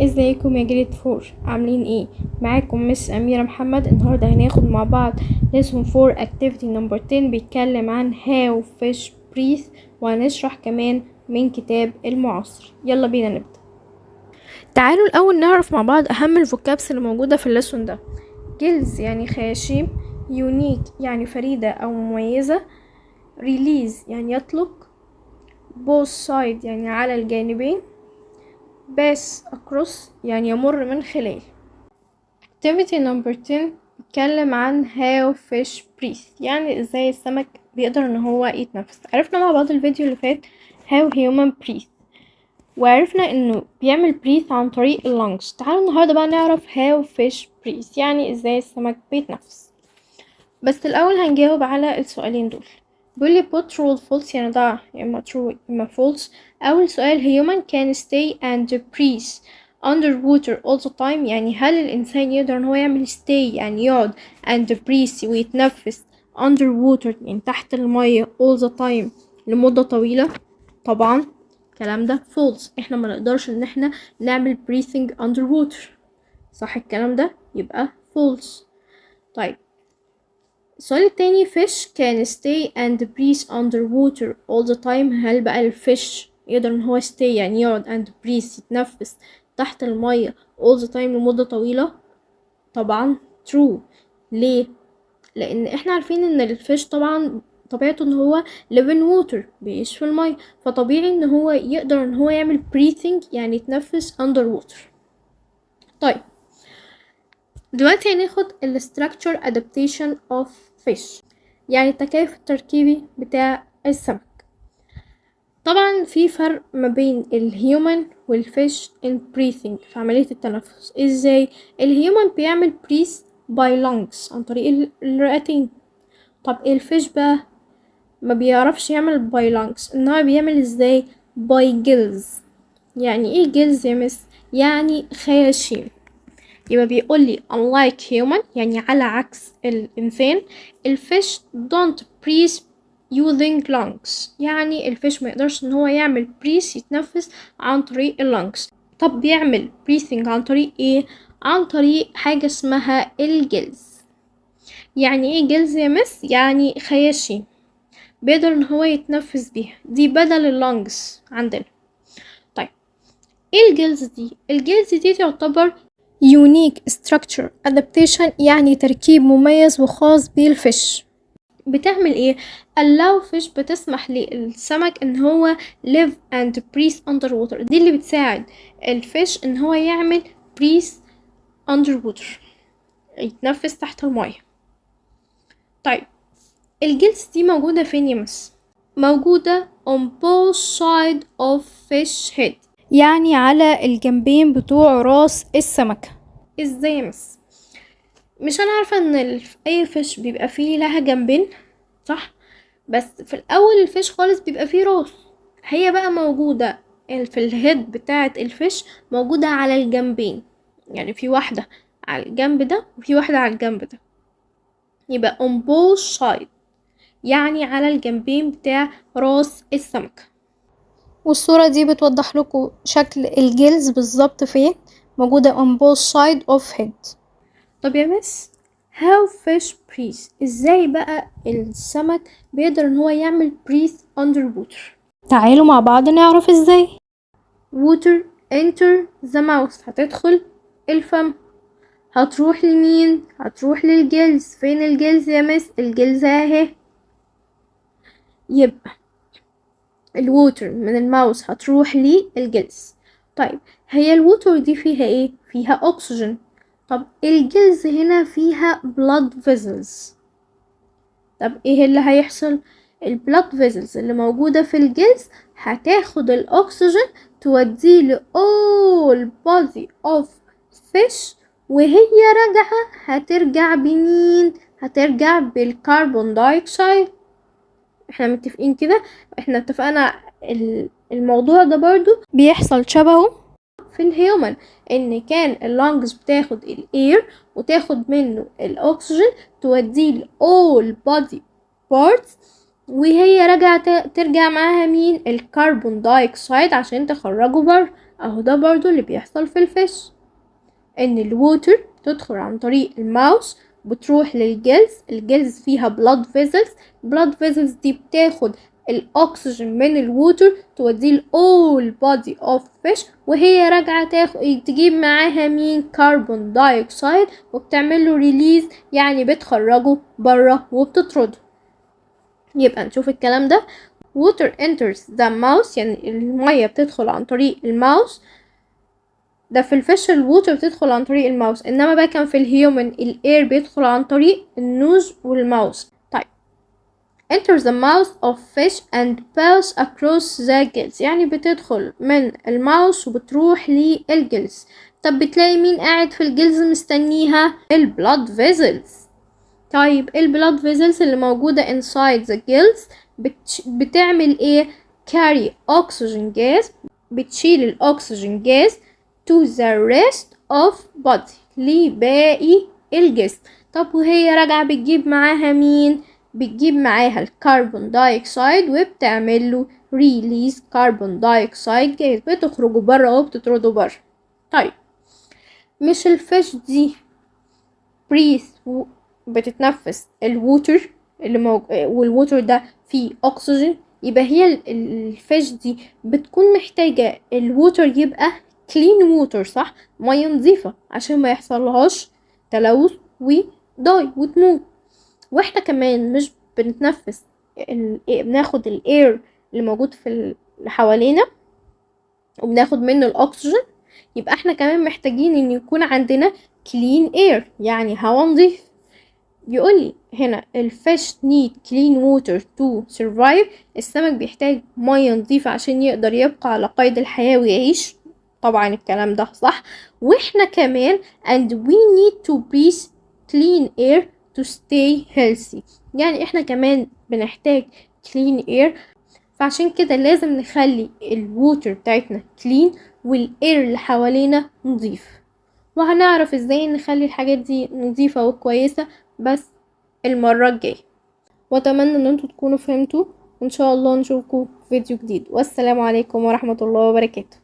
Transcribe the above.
ازيكم يا جريد فور، عاملين ايه؟ معاكم مس أميرة محمد. النهاردة هناخد مع بعض lesson 4 activity number 10 بيتكلم عن how fish breathe، وهنشرح كمان من كتاب المعاصر. يلا بينا نبدأ. تعالوا الأول نعرف مع بعض أهم الفوكابس اللي موجودة في الليسون ده. gills يعني خياشيم، unique يعني فريدة أو مميزة، release يعني يطلق، both side يعني على الجانبين، pass across يعني يمر من خلال. activity number 10 بيتكلم عن how fish breathe، يعني ازاي السمك بيقدر ان هو يتنفس. عرفنا مع بعض الفيديو اللي فات how human breathe، وعرفنا انه بيعمل breathe عن طريق اللنجز. تعالوا النهاردة بقى نعرف how fish breathe، يعني ازاي السمك بيتنفس. بس الاول هنجاوب على السؤالين دول. بيقولي put true false، يعني ضع يا اما true يا اما false. اول سؤال human can stay and breathe underwater all the time، يعني هل الانسان يقدر ان هو يعمل stay يعني يقعد and breathe ويتنفس underwater يعني تحت المية all the time لمدة طويلة؟ طبعا الكلام ده false، احنا ما نقدرش ان احنا نعمل breathing underwater، صح الكلام ده؟ يبقى false. طيب السؤال التاني fish can stay and breathe underwater all the time، هل بقى الفيش يقدر ان هو stay يعني يقعد and breathe يتنفس تحت المية all the time لمدة طويلة؟ طبعا true. ليه؟ لان احنا عارفين ان الفيش طبعا طبيعته ان هو live in water بيعيش في المية، فطبيعي ان هو يقدر ان هو يعمل breathing يعني يتنفس underwater. طيب دلوقتي هناخد ال structure adaptation of fish، يعني التكيف التركيبي بتاع السمك. طبعا في فرق ما بين الهيومن والفيش in breathing في عملية التنفس. ازاي؟ الهيومن بيعمل breathe by lungs عن طريق الرئتين. طب الفيش بقى ما بيعرفش يعمل by lungs، انما بيعمل ازاي؟ by gills. يعني ايه gills يا مس؟ يعني خياشيم. يبقى بيقولي unlike human يعني على عكس الإنسان، الفيش don't breathe using lungs، يعني الفيش ما يقدرش ان هو يعمل breathe يتنفس عن طريق اللنجز. طب بيعمل breathing عن طريق ايه؟ عن طريق حاجة اسمها الجلز. يعني ايه جلز يا مس؟ يعني خياشيم بيقدر ان هو يتنفس بيها، دي بدل اللنجز عندنا. طيب ايه الجلز دي؟ الجلز دي تعتبر unique structure adaptation، يعني تركيب مميز وخاص بالفيش. بتعمل ايه؟ allow fish بتسمح للسمك ان هو live and breathe underwater، دي اللي بتساعد الفيش ان هو يعمل breathe underwater يتنفس تحت المية. طيب الجلس دي موجودة فين يا مس؟ موجودة on both side of fish head، يعني على الجنبين بتوع راس السمكة. ازاي يا مس؟ مش انا عارفة ان اي فيش بيبقى فيه لها جنبين، صح؟ بس في الاول الفيش خالص بيبقى فيه راس، هي بقى موجودة في الهيد بتاعة الفيش، موجودة على الجنبين، يعني في واحدة على الجنب ده وفي واحدة على الجنب ده، يبقى on both side يعني على الجنبين بتاع راس السمكة. والصورة دي بتوضح لكم شكل الجلز بالظبط فين موجودة on both side of head. طب يا مس how fish breathe، ازاي بقى السمك بيقدر ان هو يعمل breathe underwater؟ تعالوا مع بعض نعرف ازاي. water enter the mouth، هتدخل الفم، هتروح لمين؟ هتروح للجلز. فين الجلز يا مس؟ الجلز اهي. يبقى الووتر من الماوس هتروح للجلز. طيب هي الووتر دي فيها ايه؟ فيها اكسجين. طب الجلز هنا فيها blood vessels. طب ايه اللي هيحصل؟ البلاد فيزلز اللي موجودة في الجلز هتاخد الاكسجين توديه ل all body of fish، وهي راجعة هترجع بمين؟ هترجع بالكربون دايوكسيد. احنا متفقين كده؟ احنا اتفقنا الموضوع ده برضو بيحصل شبهه في الهيومن، ان كان اللانجز بتاخد الاير وتاخد منه الاكسجين توديه ل all body parts، وهي راجعة ترجع معاها مين؟ الكربون دايوكسيد عشان تخرجه بره اهو ده برضو اللي بيحصل في الفيش، ان الووتر تدخل عن طريق الماوس بتروح للجلز، الجلز فيها blood vessels، blood vessels دي بتاخد الاكسجين من الووتر توديه ل all body of fish، وهي راجعة تجيب معاها مين؟ كربون دايوكسيد، وبتعمله ريليز يعني بتخرجه بره وبتطرده. يبقى نشوف الكلام ده. water enters the mouth يعني المية بتدخل عن طريق الماوس، ده في الفيش الووتر بتدخل عن طريق الماوس، انما بقى كان في الهيومن الاير بيدخل عن طريق النوز والماوس. طيب enter the mouth of fish and pass across the gills يعني بتدخل من الماوس وبتروح للجلز. طب بتلاقي مين قاعد في الجلز مستنيها؟ البلاد فيزلز. طيب البلاد فيزلز اللي موجودة inside the gills بتعمل ايه؟ carry oxygen gas، بتشيل الاكسجين gas to the rest of body لباقي الجسم. طب وهي راجعة بتجيب معاها مين؟ بتجيب معاها الكربون دايوكسيد وبتعمله release كربون دايوكسيد جاز، بتخرجوا بره وبتطردوا بره. طيب مش الفيش دي breathe بتتنفس الووتر والووتر ده فيه اكسجين، يبقى هي الفيش دي بتكون محتاجة الووتر يبقى كلين ووتر، صح؟ مية نظيفة عشان ما يحصلهاش تلوث وداي وتموت. واحنا كمان مش بنتنفس بناخد الاير اللي موجود في اللي حوالينا وبناخد منه الاكسجين، يبقى احنا كمان محتاجين ان يكون عندنا كلين اير يعني هوا نظيف. بيقولي هنا الفيش need clean water to survive، السمك بيحتاج مية نظيفة عشان يقدر يبقى على قيد الحياة ويعيش. طبعا الكلام ده صح. واحنا كمان and we need to breathe clean air to stay healthy يعني احنا كمان بنحتاج clean air، فعشان كده لازم نخلي الووتر بتاعتنا clean والاير اللي حوالينا نظيف. وهنعرف ازاي نخلي الحاجات دي نظيفة وكويسة بس المرة الجاية. واتمنى ان انتوا تكونوا فهمتوا، وان شاء الله نشوفكم في فيديو جديد، والسلام عليكم ورحمة الله وبركاته.